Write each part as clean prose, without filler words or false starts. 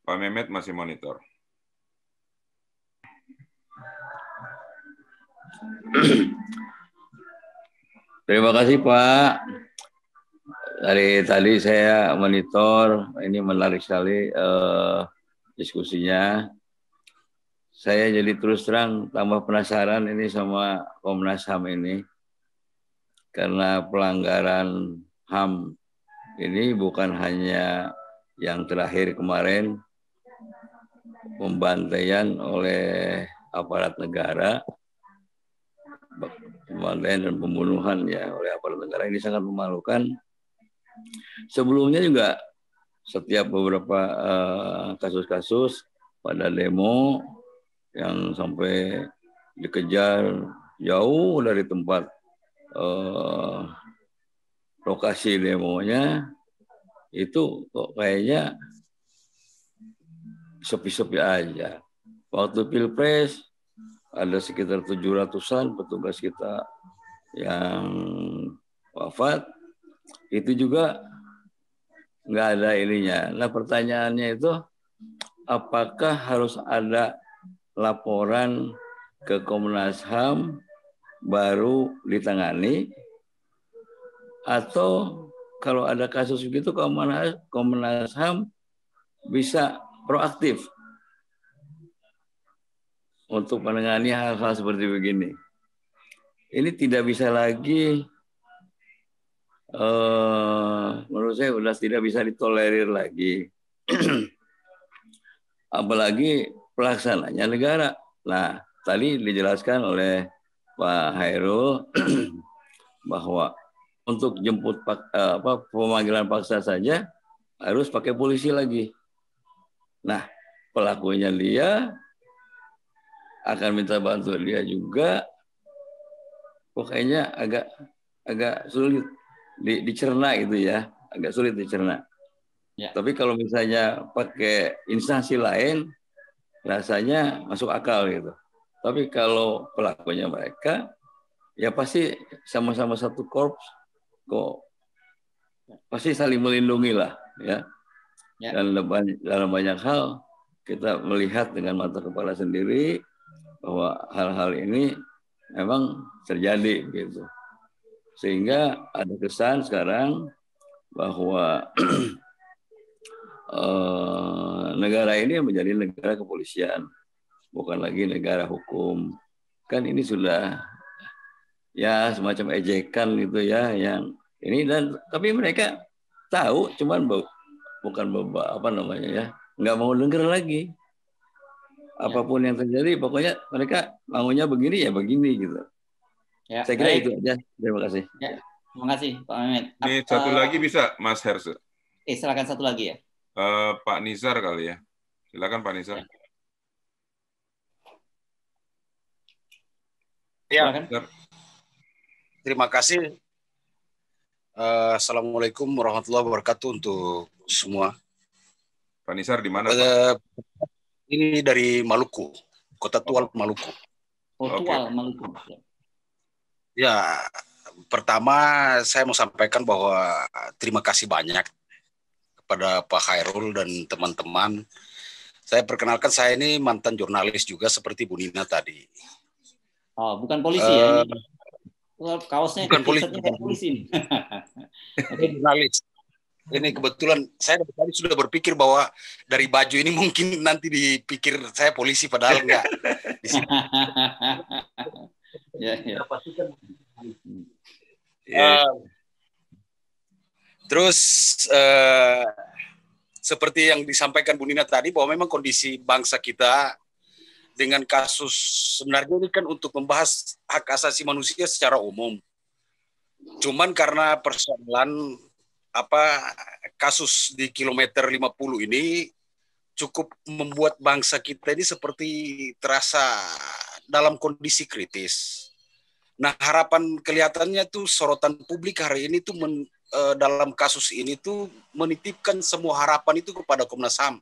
Pak Mehmet masih monitor. Terima kasih Pak. Dari tadi saya monitor, ini menarik sekali diskusinya. Saya jadi terus terang tambah penasaran ini sama Komnas HAM ini. Karena pelanggaran HAM ini bukan hanya yang terakhir kemarin, pembantaian oleh aparat negara, pembantaian dan pembunuhan ya oleh aparat negara ini sangat memalukan. Sebelumnya juga setiap beberapa kasus-kasus pada demo yang sampai dikejar jauh dari tempat lokasi demonya, itu kok kayaknya sepi-sepi aja. Waktu Pilpres ada sekitar 700-an petugas kita yang wafat, itu juga nggak ada ininya. Nah pertanyaannya itu, apakah harus ada laporan ke Komnas HAM baru ditangani, atau kalau ada kasus begitu Komnas HAM bisa proaktif untuk menangani hal-hal seperti begini. Ini tidak bisa lagi, menurut saya sudah tidak bisa ditolerir lagi. Apalagi pelaksananya negara. Nah, tadi dijelaskan oleh Pak Hairul bahwa untuk jemput pemanggilan paksa saja harus pakai polisi lagi. Nah, pelakunya dia akan minta bantuan dia juga. Pokoknya agak sulit dicerna gitu ya, agak sulit dicerna. Ya. Tapi kalau misalnya pakai instansi lain, rasanya masuk akal gitu. Tapi kalau pelakunya mereka, ya pasti sama-sama satu korps, kok pasti saling melindungi lah, ya. Dan dalam banyak hal kita melihat dengan mata kepala sendiri bahwa hal-hal ini memang terjadi gitu. Sehingga ada kesan sekarang bahwa negara ini menjadi negara kepolisian, bukan lagi negara hukum. Kan ini sudah ya semacam ejekan gitu ya, yang ini, dan tapi mereka tahu, cuman bukan apa namanya ya, nggak mau dengar lagi. Apapun yang terjadi, pokoknya mereka maunya begini ya begini gitu. Ya, saya kira itu aja. Terima kasih. Ya, terima kasih Pak Mehmet. Ini satu lagi bisa Mas Herse. Silakan satu lagi ya. Pak Nizar kali ya. Silakan Pak Nizar. Ya. Terima kasih. Assalamualaikum warahmatullahi wabarakatuh untuk semua. Pak Nizar di mana? Ini dari Maluku, Kota Tual, Maluku. Tual, Maluku. Ya, pertama saya mau sampaikan bahwa terima kasih banyak kepada Pak Hairul dan teman-teman. Saya perkenalkan, saya ini mantan jurnalis juga seperti Bu Nina tadi. Oh, bukan polisi ya? Kaosnya bukan polisi. Polisi. Oke, jurnalis. Ini kebetulan saya tadi sudah berpikir bahwa dari baju ini mungkin nanti dipikir saya polisi, padahal enggak. Terus seperti yang disampaikan Bu Nina tadi, bahwa memang kondisi bangsa kita dengan kasus, sebenarnya ini kan untuk membahas hak asasi manusia secara umum. Cuman karena persoalan kasus di kilometer 50 ini cukup membuat bangsa kita ini seperti terasa dalam kondisi kritis. Nah, harapan kelihatannya tuh sorotan publik hari ini tuh dalam kasus ini tuh menitipkan semua harapan itu kepada Komnas HAM.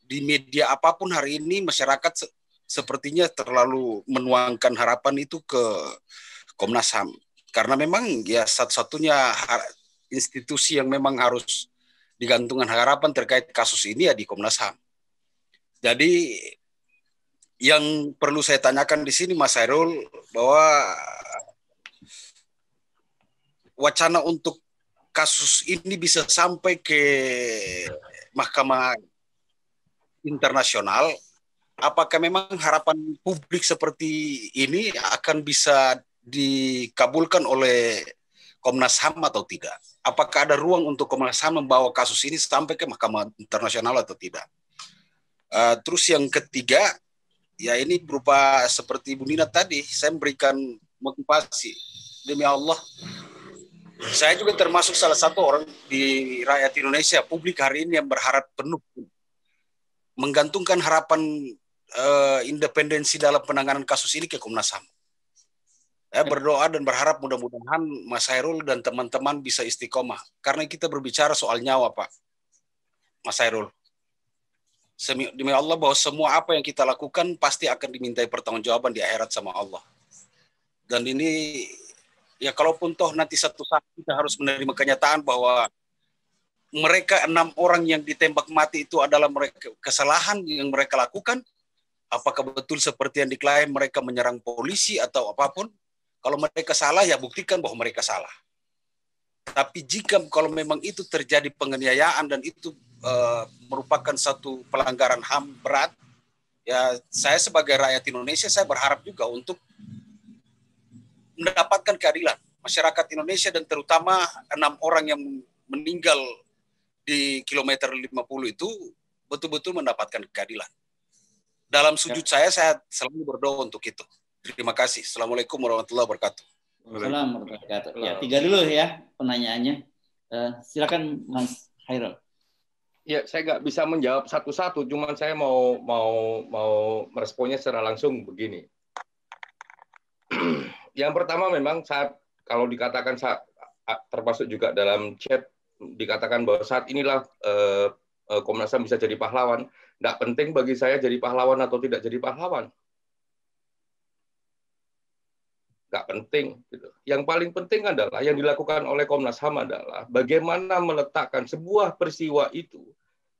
Di media apapun hari ini masyarakat sepertinya terlalu menuangkan harapan itu ke Komnas HAM. Karena memang ya satu-satunya institusi yang memang harus digantungkan harapan terkait kasus ini ya di Komnas HAM. Jadi yang perlu saya tanyakan di sini Mas Hairul, bahwa wacana untuk kasus ini bisa sampai ke Mahkamah Internasional, apakah memang harapan publik seperti ini akan bisa dikabulkan oleh Komnas HAM atau tidak? Apakah ada ruang untuk Komnas HAM membawa kasus ini sampai ke Mahkamah Internasional atau tidak? Terus yang ketiga, ya ini berupa seperti Bu Nina tadi, saya memberikan motivasi. Demi Allah, saya juga termasuk salah satu orang di rakyat Indonesia, publik hari ini yang berharap penuh, menggantungkan harapan independensi dalam penanganan kasus ini ke Komnas HAM. Saya berdoa dan berharap mudah-mudahan Mas Hairul dan teman-teman bisa istiqomah. Karena kita berbicara soal nyawa, Pak. Mas Hairul. Demi Allah bahwa semua apa yang kita lakukan pasti akan dimintai pertanggungjawaban di akhirat sama Allah. Dan ini, ya kalaupun toh nanti satu saat kita harus menerima kenyataan bahwa mereka 6 orang yang ditembak mati itu adalah mereka kesalahan yang mereka lakukan, apakah betul seperti yang diklaim mereka menyerang polisi atau apapun? Kalau mereka salah, ya buktikan bahwa mereka salah. Tapi jika kalau memang itu terjadi penganiayaan dan itu merupakan satu pelanggaran HAM berat, ya saya sebagai rakyat Indonesia, saya berharap juga untuk mendapatkan keadilan. Masyarakat Indonesia dan terutama 6 orang yang meninggal di kilometer 50 itu betul-betul mendapatkan keadilan. Dalam sujud saya selalu berdoa untuk itu. Terima kasih. Assalamualaikum warahmatullahi wabarakatuh. Assalamualaikum warahmatullahi wabarakatuh. Ya, 3 dulu ya pertanyaannya. Silakan Mas Hairul. Ya, saya nggak bisa menjawab satu-satu, cuman saya mau meresponnya secara langsung begini. Yang pertama memang kalau dikatakan termasuk juga dalam chat dikatakan bahwa saat inilah Komnas HAM bisa jadi pahlawan. Nggak penting bagi saya jadi pahlawan atau tidak jadi pahlawan. Nggak penting. Gitu. Yang paling penting adalah yang dilakukan oleh Komnas HAM adalah bagaimana meletakkan sebuah peristiwa itu,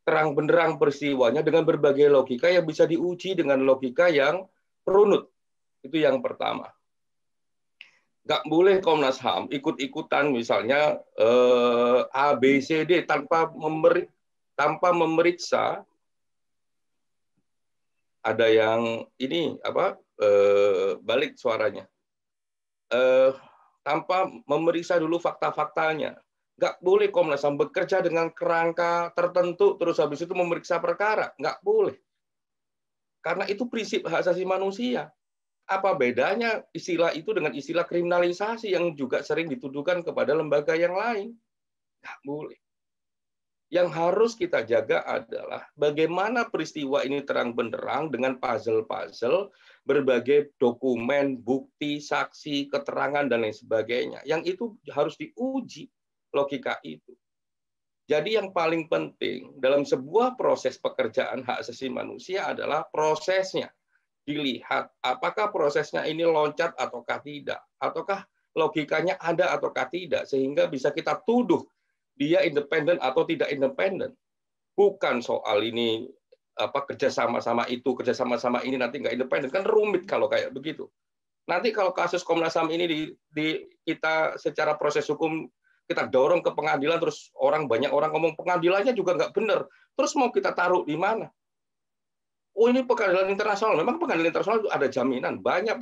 terang benderang peristiwanya dengan berbagai logika yang bisa diuji dengan logika yang runut. Itu yang pertama. Nggak boleh Komnas HAM ikut-ikutan misalnya A, B, C, D tanpa memeriksa. Ada yang ini balik suaranya. Tanpa memeriksa dulu fakta-faktanya. Nggak boleh Komnas HAM bekerja dengan kerangka tertentu, terus habis itu memeriksa perkara. Nggak boleh. Karena itu prinsip hak asasi manusia. Apa bedanya istilah itu dengan istilah kriminalisasi yang juga sering dituduhkan kepada lembaga yang lain? Nggak boleh. Yang harus kita jaga adalah bagaimana peristiwa ini terang benderang dengan puzzle-puzzle, berbagai dokumen, bukti, saksi, keterangan, dan lain sebagainya. Yang itu harus diuji logika itu. Jadi yang paling penting dalam sebuah proses pekerjaan hak asasi manusia adalah prosesnya. Dilihat apakah prosesnya ini loncat ataukah tidak. Ataukah logikanya ada ataukah tidak. Sehingga bisa kita tuduh dia independen atau tidak independen. Bukan soal ini kerja sama-sama itu, kerja sama-sama ini nanti nggak independen. Kan rumit kalau kayak begitu. Nanti kalau kasus Komnas HAM ini kita secara proses hukum kita dorong ke pengadilan, terus banyak orang ngomong pengadilannya juga nggak benar. Terus mau kita taruh di mana? Oh ini pengadilan internasional. Memang pengadilan internasional itu ada jaminan. Banyak.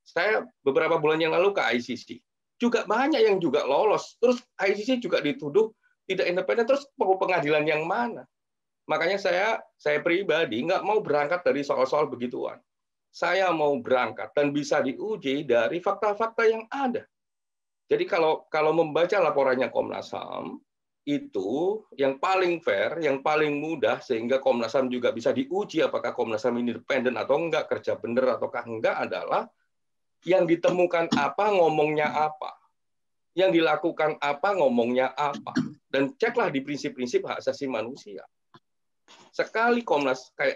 Saya beberapa bulan yang lalu ke ICC. Juga banyak yang juga lolos. Terus ICC juga dituduh tidak independen. Terus pengadilan yang mana? Makanya saya pribadi nggak mau berangkat dari soal-soal begituan. Saya mau berangkat dan bisa diuji dari fakta-fakta yang ada. Jadi kalau membaca laporannya Komnas HAM, itu yang paling fair, yang paling mudah, sehingga Komnas HAM juga bisa diuji apakah Komnas HAM ini independen atau enggak, kerja benar ataukah enggak, adalah yang ditemukan apa, ngomongnya apa. Yang dilakukan apa, ngomongnya apa. Dan ceklah di prinsip-prinsip hak asasi manusia. Sekali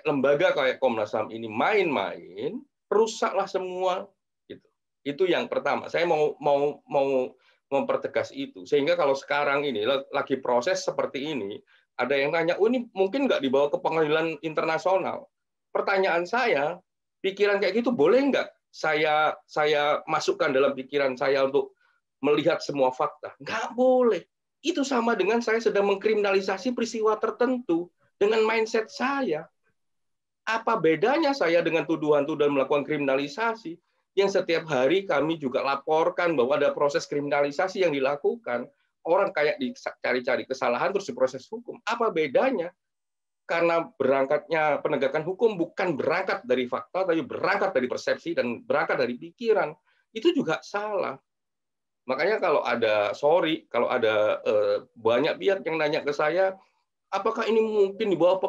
lembaga kayak Komnas HAM ini main-main, rusaklah semua. Itu yang pertama. Saya mau mempertegas itu. Sehingga kalau sekarang ini lagi proses seperti ini, ada yang nanya, oh ini mungkin nggak dibawa ke pengadilan internasional. pertanyaan saya, pikiran kayak gitu boleh nggak saya masukkan dalam pikiran saya untuk melihat semua fakta? Nggak boleh. Itu sama dengan saya sedang mengkriminalisasi peristiwa tertentu dengan mindset saya. Apa bedanya saya dengan tuduhan-tuduhan melakukan kriminalisasi yang setiap hari kami juga laporkan bahwa ada proses kriminalisasi yang dilakukan. Orang kayak dicari-cari kesalahan terus diproses hukum. Apa bedanya? Karena berangkatnya penegakan hukum bukan berangkat dari fakta, tapi berangkat dari persepsi dan berangkat dari pikiran. Itu juga salah. Makanya kalau ada banyak pihak yang nanya ke saya, apakah ini mungkin di bawah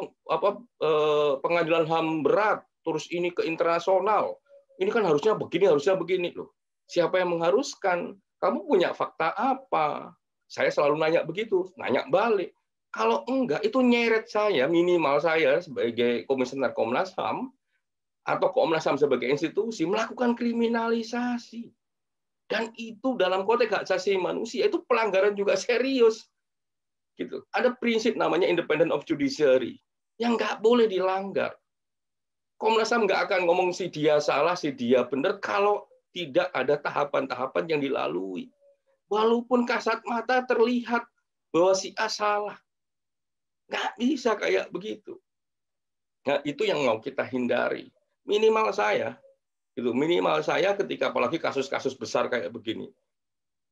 pengadilan HAM berat, terus ini ke internasional? Ini kan harusnya begini loh. Siapa yang mengharuskan? Kamu punya fakta apa? Saya selalu nanya begitu, nanya balik. Kalau enggak, itu nyeret saya, minimal saya sebagai komisioner Komnas HAM atau Komnas HAM sebagai institusi melakukan kriminalisasi. Dan itu dalam konteks hak asasi manusia itu pelanggaran juga serius. Gitu. Ada prinsip namanya independent of judiciary yang nggak boleh dilanggar. Komnas HAM nggak akan ngomong si dia salah, si dia benar kalau tidak ada tahapan-tahapan yang dilalui. Walaupun kasat mata terlihat bahwa si A salah. Nggak bisa kayak begitu. Nah, itu yang mau kita hindari. Minimal saya ketika apalagi kasus-kasus besar kayak begini.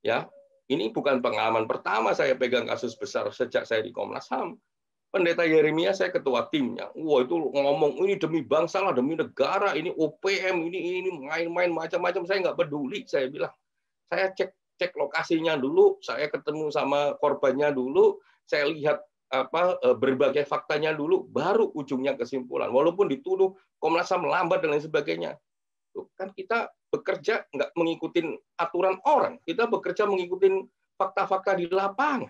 Ya, ini bukan pengalaman pertama saya pegang kasus besar sejak saya di Komnas HAM. Pendeta Yeremia saya ketua timnya. Wah, itu ngomong ini demi bangsa lah, demi negara, ini OPM, ini main-main macam-macam. Saya nggak peduli, saya bilang. Saya cek lokasinya dulu, saya ketemu sama korbannya dulu, saya lihat berbagai faktanya dulu, baru ujungnya kesimpulan. Walaupun dituduh Komnas HAM lambat dan lain sebagainya. Kan kita bekerja nggak mengikuti aturan orang, kita bekerja mengikuti fakta-fakta di lapangan.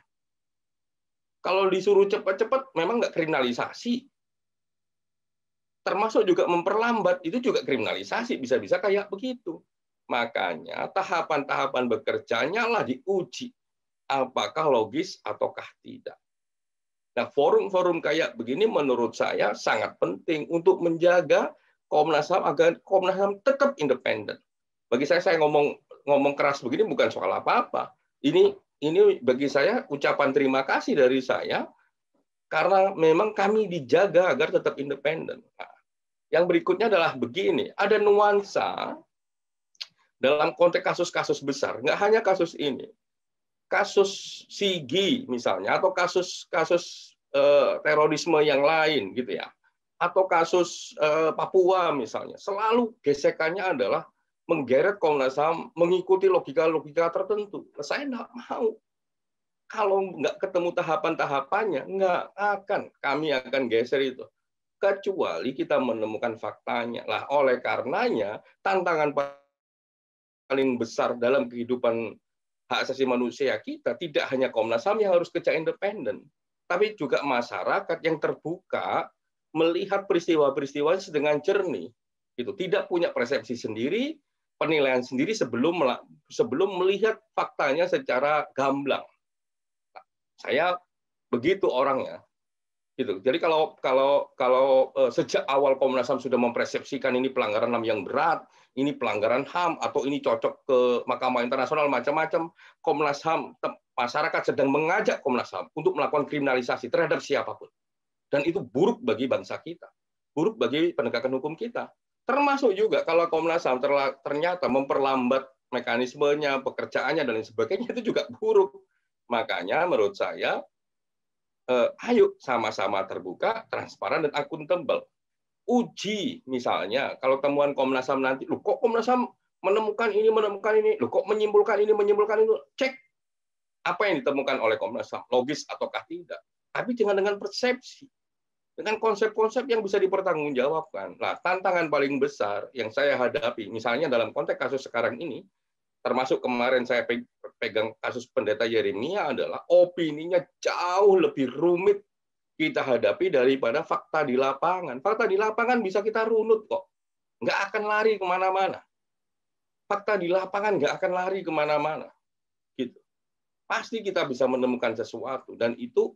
Kalau disuruh cepat-cepat, memang nggak kriminalisasi. Termasuk juga memperlambat, itu juga kriminalisasi, bisa-bisa kayak begitu. Makanya tahapan-tahapan bekerjanya lah diuji. Apakah logis ataukah tidak. Nah, forum-forum kayak begini menurut saya sangat penting untuk menjaga Komnas HAM agar Komnas HAM tetap independen. Bagi saya ngomong keras begini bukan soal apa-apa. Ini bagi saya ucapan terima kasih dari saya karena memang kami dijaga agar tetap independen. Nah, yang berikutnya adalah begini, ada nuansa dalam konteks kasus-kasus besar, nggak hanya kasus ini. Kasus Sigi misalnya, atau kasus terorisme yang lain gitu ya, atau kasus Papua misalnya, selalu gesekannya adalah menggeret Komnas HAM mengikuti logika-logika tertentu. Saya nggak mau. Kalau nggak ketemu tahapan-tahapannya, kami akan geser itu. Kecuali kita menemukan faktanya. Lah, oleh karenanya tantangan paling besar dalam kehidupan hak asasi manusia kita tidak hanya Komnas HAM yang harus kerja independen, tapi juga masyarakat yang terbuka melihat peristiwa-peristiwa dengan jernih, itu tidak punya persepsi sendiri, penilaian sendiri sebelum melihat faktanya secara gamblang. Saya begitu orangnya. Gitu. Jadi kalau sejak awal Komnas HAM sudah mempersepsikan ini pelanggaran HAM yang berat, ini pelanggaran HAM atau ini cocok ke Mahkamah Internasional macam-macam, Komnas HAM, masyarakat sedang mengajak Komnas HAM untuk melakukan kriminalisasi terhadap siapapun. Dan itu buruk bagi bangsa kita, buruk bagi penegakan hukum kita. Termasuk juga kalau Komnas HAM ternyata memperlambat mekanismenya, pekerjaannya dan lain sebagainya, itu juga buruk. Makanya menurut saya ayo sama-sama terbuka, transparan, dan akuntabel. Uji misalnya, kalau temuan Komnas HAM nanti, loh kok Komnas HAM menemukan ini, loh kok menyimpulkan ini, cek apa yang ditemukan oleh Komnas HAM, logis ataukah tidak. Tapi jangan dengan persepsi, dengan konsep-konsep yang bisa dipertanggungjawabkan. Nah, tantangan paling besar yang saya hadapi, misalnya dalam konteks kasus sekarang ini, termasuk kemarin saya pegang kasus pendeta Yeremia, adalah opininya jauh lebih rumit kita hadapi daripada fakta di lapangan. Fakta di lapangan bisa kita runut kok. Nggak akan lari kemana-mana. Fakta di lapangan nggak akan lari kemana-mana. Gitu. Pasti kita bisa menemukan sesuatu. Dan itu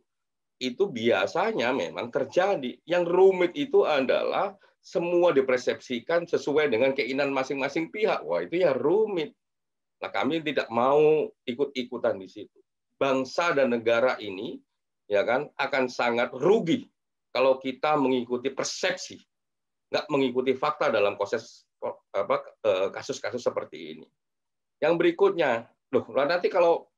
biasanya memang terjadi. Yang rumit itu adalah semua dipersepsikan sesuai dengan keinginan masing-masing pihak. Wah, itu ya rumit. Nah, kami tidak mau ikut-ikutan di situ. Bangsa dan negara ini ya kan akan sangat rugi kalau kita mengikuti persepsi, nggak mengikuti fakta dalam proses kasus-kasus seperti ini. Yang berikutnya, nanti kalau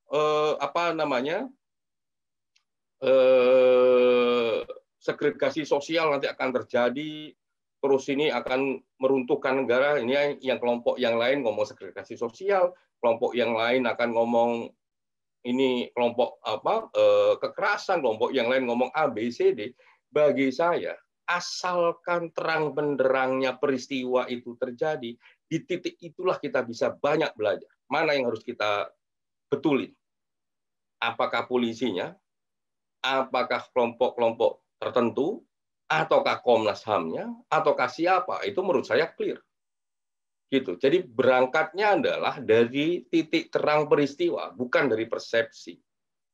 segregasi sosial nanti akan terjadi, terus ini akan meruntuhkan negara. Ini yang kelompok yang lain ngomong segregasi sosial, kelompok yang lain akan ngomong ini kelompok kekerasan, kelompok yang lain ngomong A, B, C, D. Bagi saya, asalkan terang benderangnya peristiwa itu terjadi, di titik itulah kita bisa banyak belajar. Mana yang harus kita betulin? Apakah polisinya? Apakah kelompok-kelompok tertentu? Ataukah Komnas HAM-nya? Ataukah siapa? Itu menurut saya clear. Gitu. Jadi berangkatnya adalah dari titik terang peristiwa, bukan dari persepsi.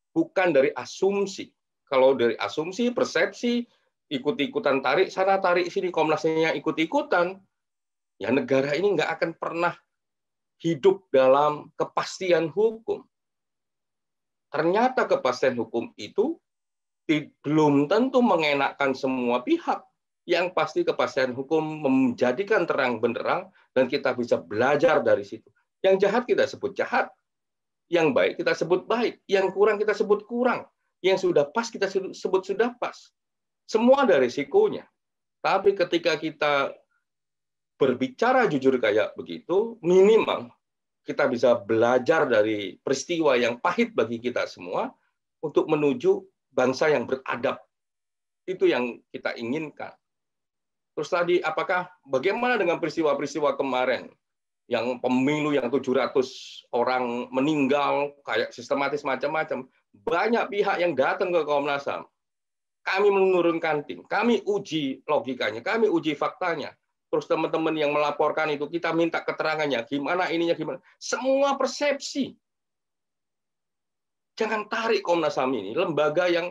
Bukan dari asumsi. Kalau dari asumsi, persepsi, ikut-ikutan tarik sana, tarik sini, Komnasnya ikut-ikutan, ya negara ini nggak akan pernah hidup dalam kepastian hukum. Ternyata kepastian hukum itu belum tentu mengenakkan semua pihak. Yang pasti kepastian hukum menjadikan terang benderang dan kita bisa belajar dari situ. Yang jahat kita sebut jahat, yang baik kita sebut baik, yang kurang kita sebut kurang, yang sudah pas kita sebut sudah pas. Semua ada risikonya. Tapi ketika kita berbicara jujur kayak begitu, minimal kita bisa belajar dari peristiwa yang pahit bagi kita semua untuk menuju bangsa yang beradab. Itu yang kita inginkan. Terus tadi, bagaimana dengan peristiwa-peristiwa kemarin? Yang pemilu yang 700 orang meninggal, kayak sistematis macam-macam. Banyak pihak yang datang ke Komnas HAM. Kami menurunkan tim, kami uji logikanya, kami uji faktanya. Terus teman-teman yang melaporkan itu, kita minta keterangannya, gimana ininya, gimana. Semua persepsi. Jangan tarik Komnas HAM ini, lembaga yang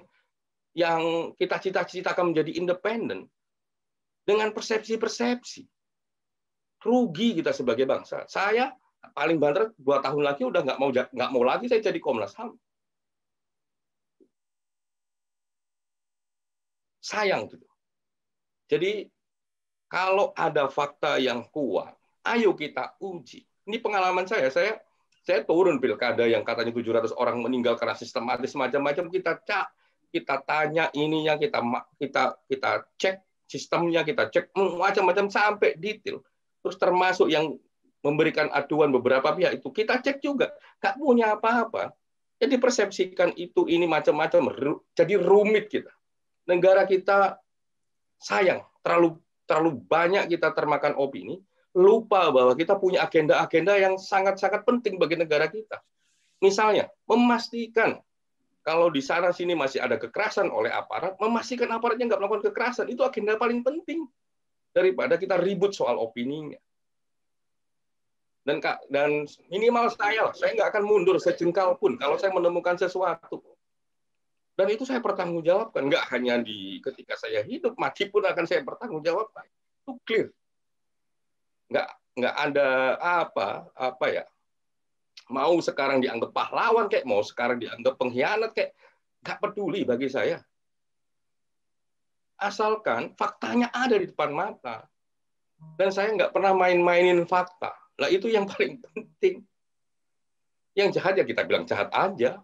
kita cita-citakan menjadi independen. Dengan persepsi-persepsi. Rugi kita sebagai bangsa. Saya paling banter 2 tahun lagi udah nggak mau lagi saya jadi Komnas HAM. Sayang gitu. Jadi kalau ada fakta yang kuat, ayo kita uji. Ini pengalaman saya turun pilkada yang katanya 700 orang meninggal karena sistematis macam-macam, kita tanya ininya, kita cek sistemnya, kita cek macam-macam sampai detail. Terus termasuk yang memberikan aduan beberapa pihak itu kita cek juga, nggak punya apa-apa. Jadi persepsikan itu ini macam-macam, jadi rumit kita. Negara kita sayang, terlalu banyak kita termakan opini, lupa bahwa kita punya agenda-agenda yang sangat-sangat penting bagi negara kita. Misalnya, memastikan kalau di sana sini masih ada kekerasan oleh aparat, memastikan aparatnya nggak melakukan kekerasan, itu agenda paling penting daripada kita ribut soal opininya. Dan minimal saya nggak akan mundur sejengkal pun kalau saya menemukan sesuatu. Dan itu saya pertanggungjawabkan, nggak hanya ketika saya hidup, mati pun akan saya pertanggungjawabkan. Itu clear. Nggak ada apa ya. Mau sekarang dianggap pahlawan kayak, mau sekarang dianggap pengkhianat kayak, nggak peduli bagi saya. Asalkan faktanya ada di depan mata. Dan saya nggak pernah main-mainin fakta. Nah, itu yang paling penting. Yang jahat ya kita bilang jahat aja.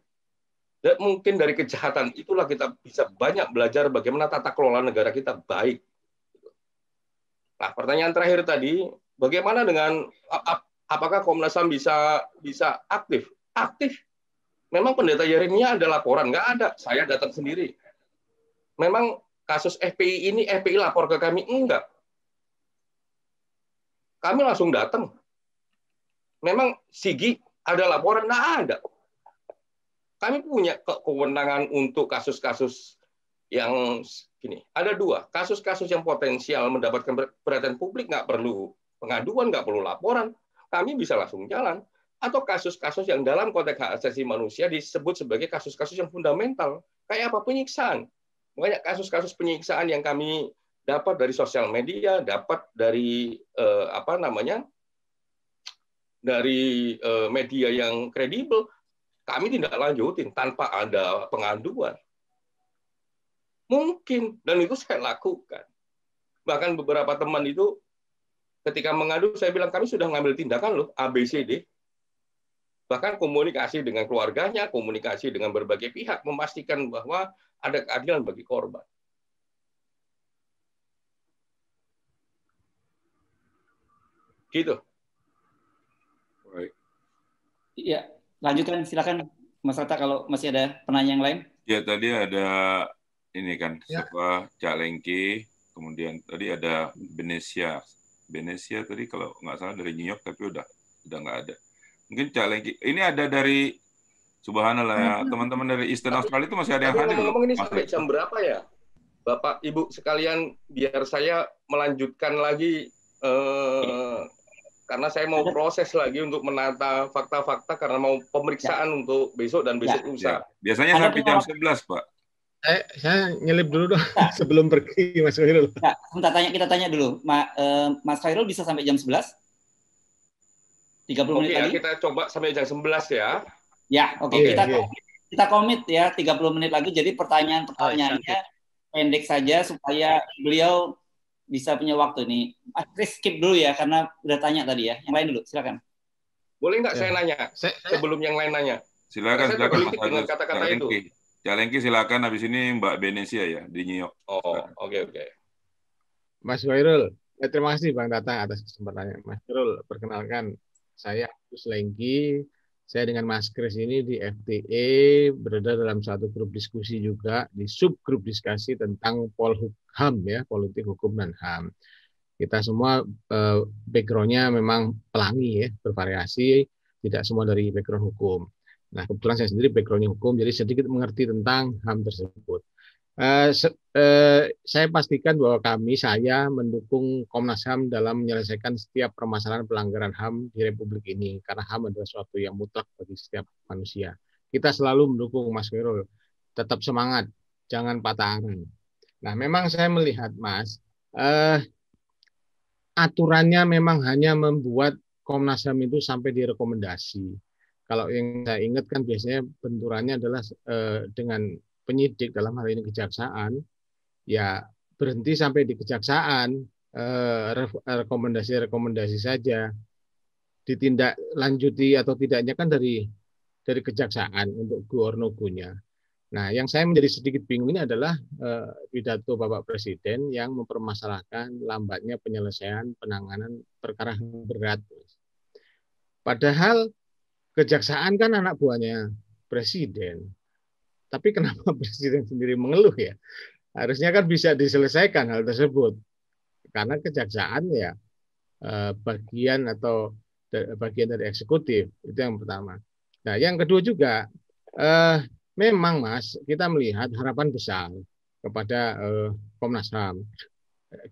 Dan mungkin dari kejahatan itulah kita bisa banyak belajar bagaimana tata kelola negara kita baik. Nah, pertanyaan terakhir tadi, bagaimana dengan apakah Komnas HAM bisa aktif? Aktif. Memang Pendeta Yeremia ada laporan? Nggak ada. Saya datang sendiri. Memang kasus FPI ini, FPI lapor ke kami? Enggak. Kami langsung datang. Memang Sigi ada laporan? Nggak ada. Kami punya kewenangan untuk kasus-kasus yang gini. Ada 2. Kasus-kasus yang potensial mendapatkan perhatian publik, nggak perlu pengaduan, nggak perlu laporan. Kami bisa langsung jalan. Atau kasus-kasus yang dalam konteks hak asasi manusia disebut sebagai kasus-kasus yang fundamental. Kayak apa? Penyiksaan. Banyak kasus-kasus penyiksaan yang kami dapat dari sosial media, dapat dari dari media yang kredibel, kami tidak lanjutin tanpa ada pengaduan. Mungkin, dan itu saya lakukan. Bahkan beberapa teman itu ketika mengadu, saya bilang kami sudah ngambil tindakan loh, ABCD. Bahkan komunikasi dengan keluarganya, komunikasi dengan berbagai pihak, memastikan bahwa ada keadilan bagi korban. Gitu. Baik. Iya, lanjutkan silakan Mas Rata kalau masih ada penanya yang lain. Ya, tadi ada ini kan, siapa Cak Lengki, kemudian tadi ada Benesia tadi kalau nggak salah dari New York, tapi udah nggak ada. Mungkin Cak Lengki, ini ada dari Subhanallah ya, teman-teman dari Eastern Australia itu masih ada yang hadir. Ngomong ini sampai jam berapa ya, Bapak Ibu sekalian, biar saya melanjutkan lagi karena saya mau proses lagi untuk menata fakta-fakta karena mau pemeriksaan untuk besok dan besok lusa. Biasanya sampai jam 11, Pak. Saya nyelip dulu dong sebelum pergi, Mas Khairul. Ya, kita tanya dulu. Mas Khairul bisa sampai jam 11? 30 menit lagi? Kita coba sampai jam 11 ya. Ya, oke. Kita komit ya 30 menit lagi. Jadi pertanyaannya pendek saja supaya beliau bisa punya waktu nih. Mas Kris skip dulu ya karena udah tanya tadi ya. Yang lain dulu, silakan. Boleh nggak saya nanya sebelum yang lain nanya? Silakan dengan kata-kata itu. Jalengki silakan, habis ini Mbak Benesia ya di New York. Oh, oke. Mas Khairul, terima kasih Bang Tatang atas kesempatannya. Mas Khairul, perkenalkan saya Agus Lengki. Saya dengan Mas Kris ini di FTE berada dalam satu grup diskusi juga di subgrup diskusi tentang Polhukam ya, politik hukum dan HAM. Kita semua background-nya memang pelangi ya, bervariasi, tidak semua dari background hukum. Nah, kebetulan saya sendiri background hukum, jadi sedikit mengerti tentang HAM tersebut. Saya pastikan bahwa saya mendukung Komnas HAM dalam menyelesaikan setiap permasalahan pelanggaran HAM di Republik ini, karena HAM adalah suatu yang mutlak bagi setiap manusia. Kita selalu mendukung Mas Khairul, tetap semangat, jangan patah arang. Nah, memang saya melihat Mas, aturannya memang hanya membuat Komnas HAM itu sampai direkomendasi. Kalau yang saya ingat kan biasanya benturannya adalah dengan penyidik, dalam hal ini kejaksaan, ya berhenti sampai di kejaksaan, rekomendasi saja, ditindaklanjuti atau tidaknya kan dari kejaksaan untuk go or no go-nya. Nah, yang saya menjadi sedikit bingung ini adalah pidato Bapak Presiden yang mempermasalahkan lambatnya penyelesaian penanganan perkara berat. Padahal kejaksaan kan anak buahnya Presiden. Tapi kenapa Presiden sendiri mengeluh ya? Harusnya kan bisa diselesaikan hal tersebut. Karena kejaksaan ya bagian dari eksekutif. Itu yang pertama. Nah, yang kedua juga memang Mas, kita melihat harapan besar kepada Komnas HAM.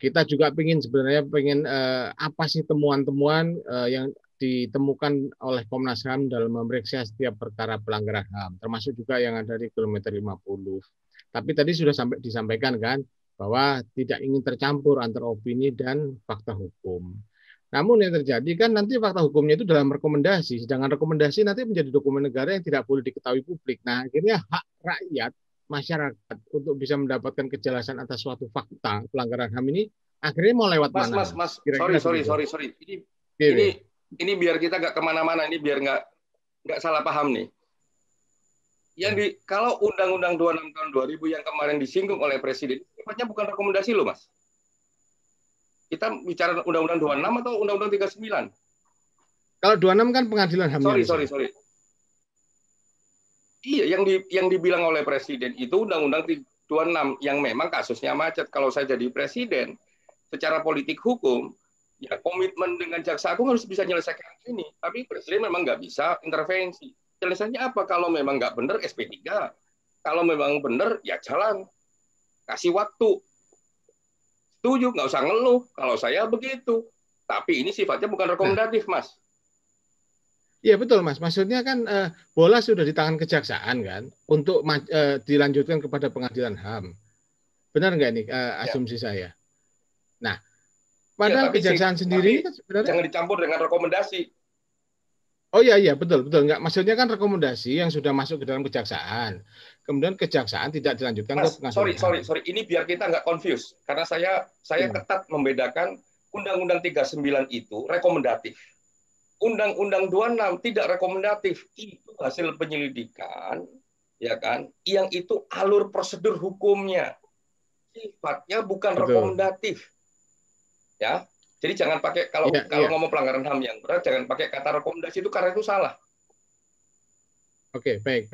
Kita juga sebenarnya pengen apa sih temuan-temuan yang ditemukan oleh Komnas HAM dalam memeriksa setiap perkara pelanggaran HAM, termasuk juga yang ada di kilometer 50. Tapi tadi sudah disampaikan kan bahwa tidak ingin tercampur antara opini dan fakta hukum. Namun yang terjadi kan nanti fakta hukumnya itu dalam rekomendasi, sedangkan rekomendasi nanti menjadi dokumen negara yang tidak boleh diketahui publik. Nah, akhirnya hak rakyat, masyarakat untuk bisa mendapatkan kejelasan atas suatu fakta pelanggaran HAM ini akhirnya mau lewat mana? Mas, sorry. Ini biar kita nggak kemana-mana, ini biar nggak salah paham nih. Kalau Undang-Undang 26 tahun 2000 yang kemarin disinggung oleh Presiden, sifatnya bukan rekomendasi loh, Mas. Kita bicara Undang-Undang 26 atau Undang-Undang 39? Kalau 26 kan pengadilan HAM. Sorry. Iya, yang dibilang oleh Presiden itu Undang-Undang 26 yang memang kasusnya macet. Kalau saya jadi Presiden, secara politik hukum, ya komitmen dengan jaksa agung harus bisa menyelesaikan ini. Tapi Presiden memang nggak bisa intervensi. Jelasannya apa? Kalau memang nggak benar, SP3. Kalau memang benar, ya jalan. Kasih waktu. Setuju, nggak usah ngeluh. Kalau saya begitu. Tapi ini sifatnya bukan rekomendatif, Mas. Iya betul, Mas. Maksudnya kan bola sudah di tangan kejaksaan kan untuk dilanjutkan kepada pengadilan HAM. Benar nggak nih asumsi saya? Nah, padahal kejaksaan sendiri kan sebenarnya jangan dicampur dengan rekomendasi. Oh iya betul. Enggak, maksudnya kan rekomendasi yang sudah masuk ke dalam kejaksaan. Kemudian kejaksaan tidak dilanjutkan Mas, ke pengadilan. sorry, ini biar kita nggak confuse karena saya ketat membedakan Undang-Undang 39 itu rekomendatif. Undang-Undang 26 tidak rekomendatif, itu hasil penyelidikan, ya kan? Yang itu alur prosedur hukumnya. Sifatnya bukan rekomendatif. Ya. Jadi jangan pakai kalau ngomong pelanggaran HAM yang berat jangan pakai kata rekomendasi itu karena itu salah. Oke, baik.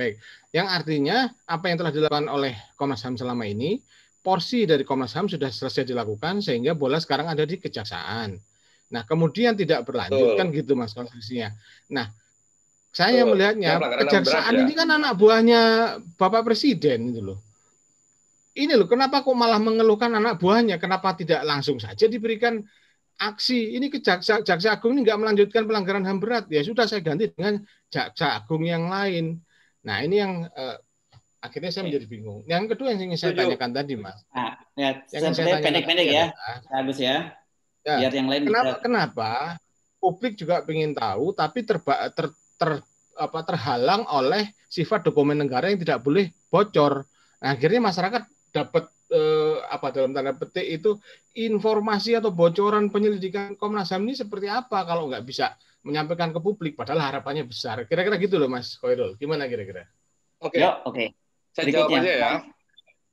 Yang artinya apa yang telah dilakukan oleh Komnas HAM selama ini, porsi dari Komnas HAM sudah selesai dilakukan sehingga bola sekarang ada di kejaksaan. Nah, kemudian tidak berlanjut kan gitu Mas konstruksinya. Nah, saya melihatnya kejaksaan ini kan anak buahnya Bapak Presiden itu loh. Ini loh, kenapa kok malah mengeluhkan anak buahnya? Kenapa tidak langsung saja diberikan aksi? Ini Jaksa Agung ini nggak melanjutkan pelanggaran HAM berat. Ya sudah saya ganti dengan Jaksa Agung yang lain. Nah ini yang akhirnya saya menjadi bingung. Yang kedua yang ingin saya tanyakan tadi Mas. Nah, ya, sebenarnya pendek-pendek ya, bagus ya. Biar yang lain kenapa publik juga ingin tahu, tapi terhalang oleh sifat dokumen negara yang tidak boleh bocor. Nah, akhirnya masyarakat dapat dalam tanda petik itu informasi atau bocoran penyelidikan Komnas HAM ini seperti apa kalau nggak bisa menyampaikan ke publik padahal harapannya besar. Kira-kira gitu loh Mas Khoirul. Gimana kira-kira? Oke. Saya jawab aja ya.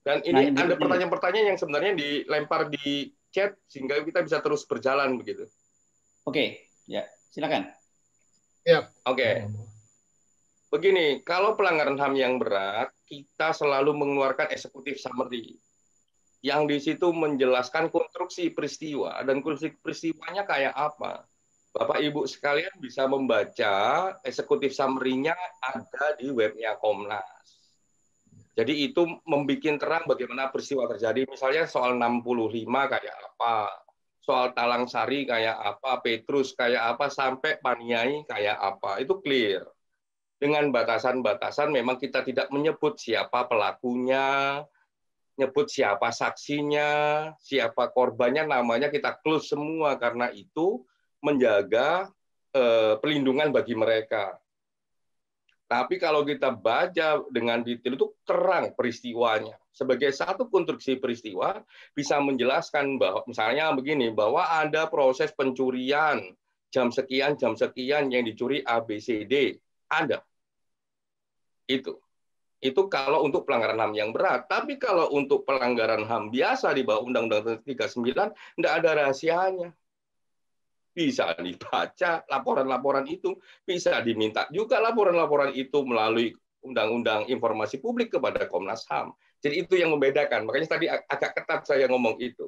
Dan ini ada pertanyaan-pertanyaan yang sebenarnya dilempar di chat sehingga kita bisa terus berjalan begitu. Oke, ya, silakan. Ya. Oke. Begini, kalau pelanggaran HAM yang berat, kita selalu mengeluarkan eksekutif summary. Yang di situ menjelaskan konstruksi peristiwa, dan konstruksi peristiwanya kayak apa. Bapak Ibu sekalian bisa membaca eksekutif summary-nya ada di webnya Komnas. Jadi itu membuat terang bagaimana peristiwa terjadi. Misalnya soal 65 kayak apa, soal Talang Sari kayak apa, Petrus kayak apa, sampai Paniai kayak apa. Itu clear. Dengan batasan-batasan memang kita tidak menyebut siapa pelakunya, nyebut siapa saksinya, siapa korbannya, namanya kita close semua karena itu menjaga pelindungan bagi mereka. Tapi kalau kita baca dengan detail itu terang peristiwanya. Sebagai satu konstruksi peristiwa bisa menjelaskan bahwa misalnya begini, bahwa ada proses pencurian jam sekian yang dicuri ABCD. Ada. Itu kalau untuk pelanggaran HAM yang berat. Tapi kalau untuk pelanggaran HAM biasa di bawah Undang-Undang 39 tidak ada rahasianya. Bisa dibaca laporan-laporan itu, bisa diminta juga laporan-laporan itu melalui Undang-Undang Informasi Publik kepada Komnas HAM. Jadi itu yang membedakan. Makanya tadi agak ketat saya ngomong itu.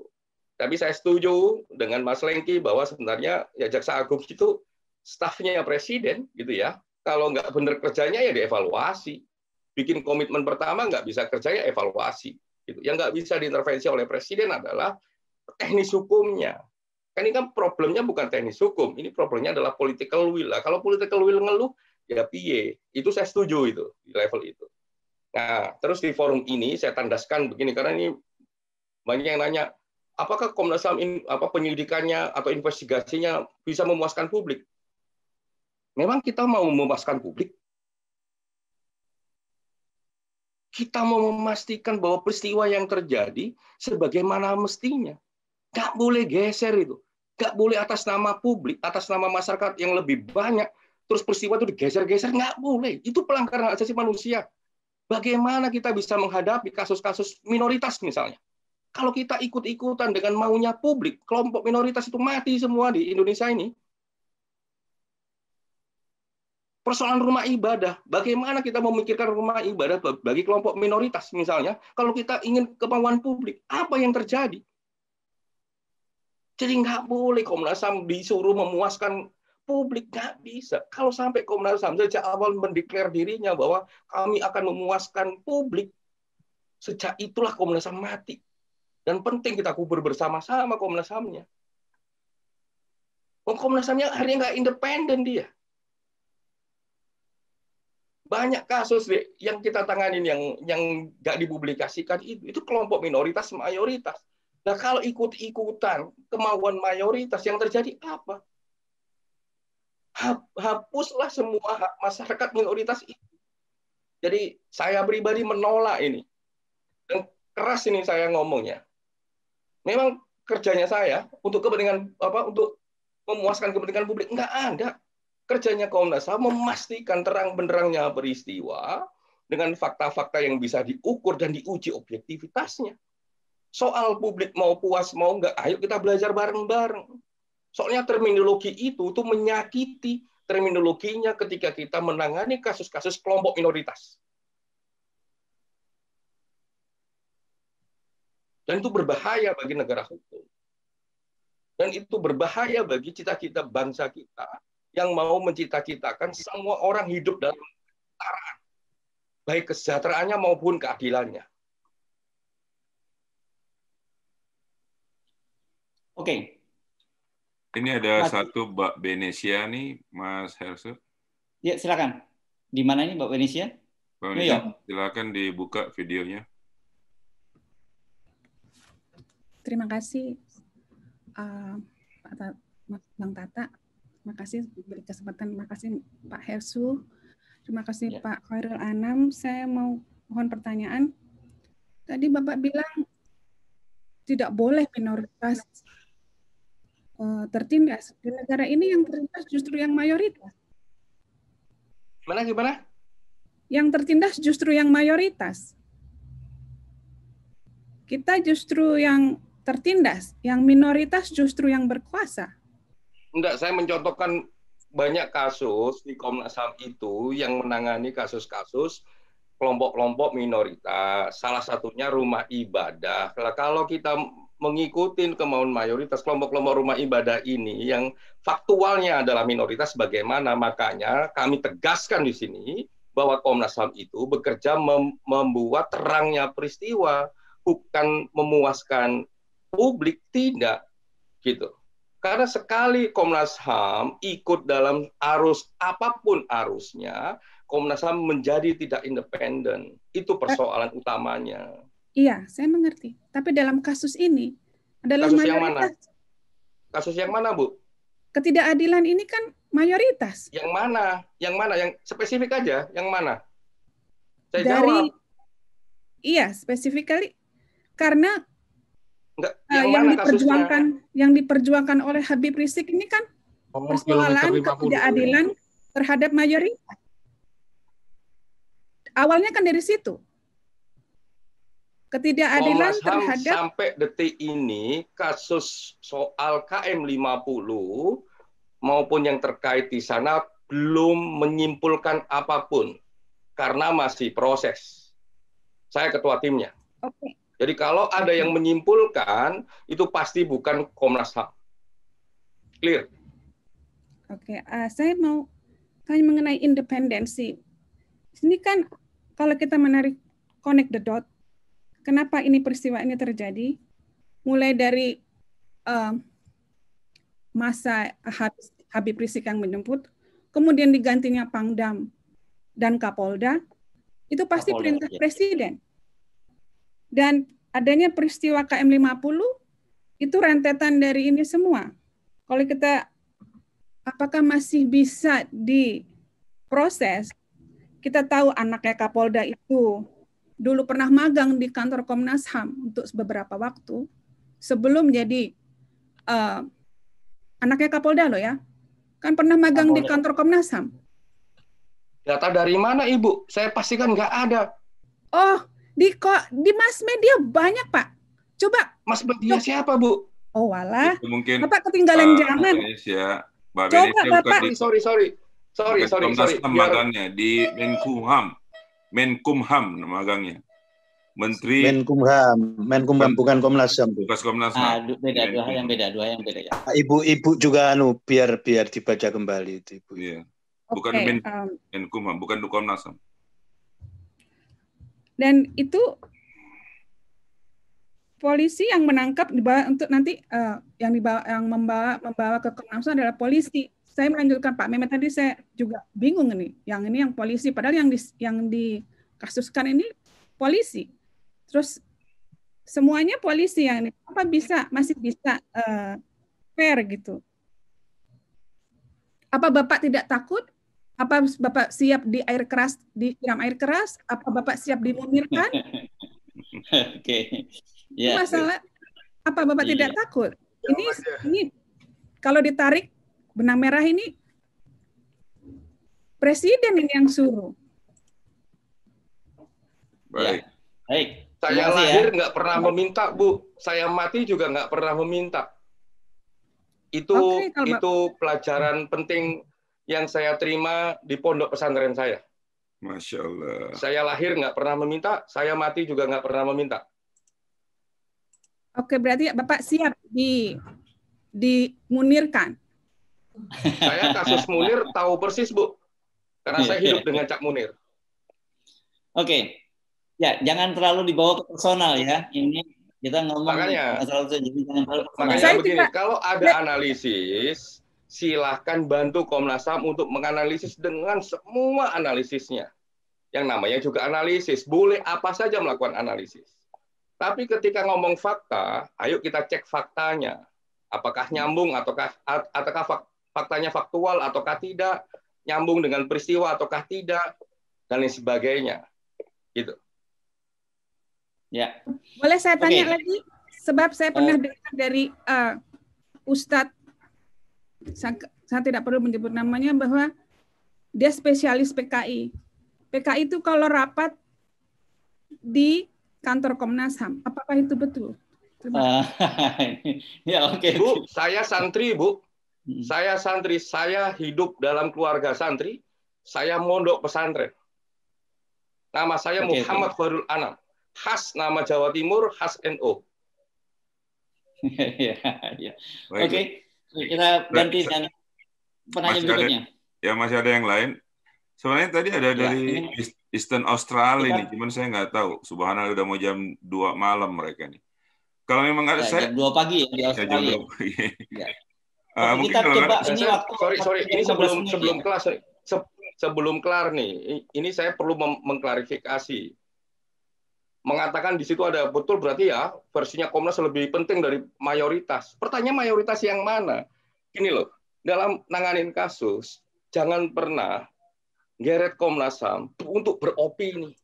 Tapi saya setuju dengan Mas Lengki bahwa sebenarnya ya Jaksa Agung itu stafnya Presiden gitu ya. Kalau nggak benar kerjanya ya dievaluasi. Bikin komitmen pertama nggak bisa kerja ya evaluasi. Gitu. Yang nggak bisa diintervensi oleh Presiden adalah teknis hukumnya. Kan ini kan problemnya bukan teknis hukum, ini problemnya adalah political will. Lah, kalau political will ngeluh, ya piye. Itu saya setuju itu di level itu. Nah, terus di forum ini saya tandaskan begini karena ini banyak yang nanya, apakah Komnas HAM penyelidikannya atau investigasinya bisa memuaskan publik? Memang kita mau memuaskan publik? Kita mau memastikan bahwa peristiwa yang terjadi sebagaimana mestinya. Nggak boleh geser itu. Nggak boleh atas nama publik, atas nama masyarakat yang lebih banyak, terus peristiwa itu digeser-geser. Nggak boleh. Itu pelanggaran hak asasi manusia. Bagaimana kita bisa menghadapi kasus-kasus minoritas misalnya? Kalau kita ikut-ikutan dengan maunya publik, kelompok minoritas itu mati semua di Indonesia ini. Persoalan rumah ibadah, bagaimana kita memikirkan rumah ibadah bagi kelompok minoritas misalnya, kalau kita ingin kemauan publik, apa yang terjadi? Jadi nggak boleh Komnas HAM disuruh memuaskan publik, nggak bisa. Kalau sampai Komnas HAM sejak awal mendeklar dirinya bahwa kami akan memuaskan publik, sejak itulah Komnas HAM mati. Dan penting kita kubur bersama-sama Komnas HAM-nya. Komnas HAM-nya akhirnya nggak independen dia. Banyak kasus yang kita tanganin yang nggak dipublikasikan itu kelompok minoritas mayoritas. Nah, kalau ikut-ikutan kemauan mayoritas yang terjadi apa? Hapuslah semua hak masyarakat minoritas itu. Jadi saya pribadi menolak ini. Dan keras ini saya ngomongnya. Memang kerjanya saya untuk kepentingan untuk memuaskan kepentingan publik enggak ada. Kerjanya Komnas HAM memastikan terang benderangnya peristiwa dengan fakta-fakta yang bisa diukur dan diuji objektivitasnya. Soal publik mau puas mau enggak, ayo kita belajar bareng-bareng. Soalnya terminologi itu menyakiti terminologinya ketika kita menangani kasus-kasus kelompok minoritas. Dan itu berbahaya bagi negara hukum. Dan itu berbahaya bagi cita-cita bangsa kita yang mau mencita-citakan semua orang hidup dalam kesetaraan, baik kesejahteraannya maupun keadilannya. Oke. Ini ada satu Mbak Benesia nih, Mas Hersu. Ya, silakan. Di mana ini Mbak Benesia? Mbak Benesia, silakan dibuka videonya. Terima kasih, Bang Tata. Terima kasih beri kesempatan. Terima kasih Pak Hersu. Terima kasih Pak Khairul Anam. Saya mau mohon pertanyaan. Tadi Bapak bilang tidak boleh minoritas tertindas. Di negara ini yang tertindas justru yang mayoritas. Gimana? Yang tertindas justru yang mayoritas. Kita justru yang tertindas, yang minoritas justru yang berkuasa. Enggak, saya mencontohkan banyak kasus di Komnas HAM itu yang menangani kasus-kasus kelompok-kelompok minoritas. Salah satunya rumah ibadah. Kalau kita mengikuti kemauan mayoritas kelompok-kelompok rumah ibadah ini yang faktualnya adalah minoritas, bagaimana? Makanya kami tegaskan di sini bahwa Komnas HAM itu bekerja membuat terangnya peristiwa, bukan memuaskan publik, tidak gitu. Karena sekali Komnas HAM ikut dalam arus apapun arusnya, Komnas HAM menjadi tidak independen. Itu persoalan utamanya. Iya, saya mengerti. Tapi dalam kasus ini adalah kasus mayoritas. Yang mana? Kasus yang mana, Bu? Ketidakadilan ini kan mayoritas. Yang mana? Yang mana? Yang spesifik aja. Yang mana? Saya jawab. Iya, spesifik kali. Karena yang yang diperjuangkan oleh Habib Rizik ini kan persoalan ketidakadilan terhadap mayoritas. Awalnya kan dari situ. Ketidakadilan terhadap sampai detik ini kasus soal KM50 maupun yang terkait di sana belum menyimpulkan apapun karena masih proses. Saya ketua timnya. Oke. Jadi kalau ada yang menyimpulkan itu pasti bukan Komnas HAM. Clear? Oke, saya mau tanya mengenai independensi. Ini kan kalau kita menarik connect the dot, kenapa ini peristiwa ini terjadi? Mulai dari masa Habib Rizik yang menjemput, kemudian digantinya Pangdam dan Kapolda, itu pasti perintah Presiden. Dan adanya peristiwa KM50 itu rentetan dari ini semua. Kalau kita apakah masih bisa diproses? Kita tahu anaknya Kapolda itu dulu pernah magang di kantor Komnas HAM untuk beberapa waktu sebelum jadi anaknya Kapolda loh ya. Kan pernah magang Kapolda di kantor Komnas HAM. Data dari mana Ibu? Saya pastikan nggak ada. Oh, di mass media banyak, Pak. Coba. Mass media siapa, Bu? Oh, walah. Mungkin Bapak ketinggalan zaman. Coba, Bapak. Sorry. Magangnya di Menkumham magangnya. Menteri Menkumham bukan Komnas HAM. Bukan Komnas HAM. Beda, dua yang beda ya. Ibu juga biar dibaca kembali itu, Ibu. Iya. Bukan Menkumham, bukan Komnas HAM. Dan itu polisi yang menangkap dibawa untuk nanti yang membawa ke Komnas HAM adalah polisi. Saya melanjutkan Pak Mehmet tadi, saya juga bingung ini. Yang ini yang polisi, padahal yang dikasuskan ini polisi. Terus Semuanya polisi yang apa masih bisa fair gitu. Apa Bapak tidak takut? Apa Bapak siap disiram air keras? Apa Bapak siap dimumirkan? Oke. Ya. Masalah apa Bapak tidak takut? Ini kalau ditarik benang merah ini presiden ini yang suruh. Baik. Baik. Saya lahir nggak pernah meminta, Bu. Saya mati juga nggak pernah meminta. Itu pelajaran penting yang saya terima di pondok pesantren saya. Masya Allah. Saya lahir nggak pernah meminta, saya mati juga nggak pernah meminta. Oke, berarti Bapak siap dimunirkan. Saya kasus Munir tahu persis, Bu. Karena saya hidup dengan Cak Munir. Oke. Ya, jangan terlalu dibawa ke personal ya. Ini kita ngomong masalah itu, jadi jangan terlalu personal. Makanya begini, kalau ada analisis, silahkan bantu Komnas HAM untuk menganalisis dengan semua analisisnya. Yang namanya juga analisis. Boleh apa saja melakukan analisis. Tapi ketika ngomong fakta, ayo kita cek faktanya. Apakah nyambung ataukah faktanya faktual ataukah tidak, nyambung dengan peristiwa ataukah tidak, dan lain sebagainya. Gitu. Ya. Boleh saya tanya lagi? Sebab saya pernah dengar dari Ustadz, saya tidak perlu menyebut namanya, bahwa dia spesialis PKI. PKI itu kalau rapat di kantor Komnas HAM. Apakah itu betul? Ya, oke. Bu, saya santri, Bu. Saya santri. Saya hidup dalam keluarga santri. Saya mondok pesantren. Nama saya Muhammad Khairul Anam. Khas nama Jawa Timur, khas NU. Oke, kita ganti dengan penanya berikutnya. Ya, masih ada yang lain. Sebenarnya tadi ada dari Eastern Australia nih, cuman saya nggak tahu. Subhanallah udah mau jam 2 malam mereka nih. Kalau memang ada saya jam 2 pagi ya di Australia. Mungkin kita coba ini waktu. Sorry, ini sebelum kelas. Sebelum kelar nih, ini saya perlu mengklarifikasi. Mengatakan di situ ada betul berarti ya versinya Komnas lebih penting dari mayoritas. Pertanyaan mayoritas yang mana? Gini loh, dalam nanganin kasus jangan pernah geret Komnas HAM untuk beropini.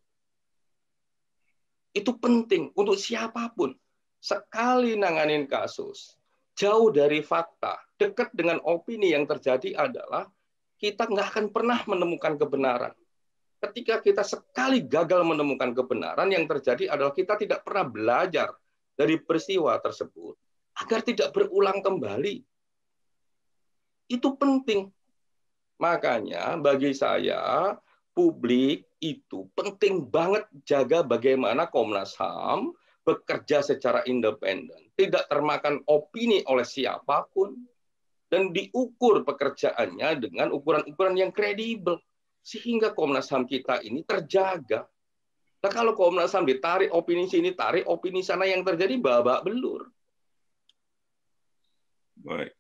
Itu penting untuk siapapun. Sekali nanganin kasus jauh dari fakta, dekat dengan opini yang terjadi adalah kita nggak akan pernah menemukan kebenaran. Ketika kita sekali gagal menemukan kebenaran, yang terjadi adalah kita tidak pernah belajar dari peristiwa tersebut agar tidak berulang kembali. Itu penting. Makanya bagi saya, publik itu penting banget jaga bagaimana Komnas HAM bekerja secara independen, tidak termakan opini oleh siapapun, dan diukur pekerjaannya dengan ukuran-ukuran yang kredibel. Sehingga Komnas HAM kita ini terjaga. Nah, kalau Komnas HAM ditarik opini sini, tarik opini sana, yang terjadi babak belur. Baik.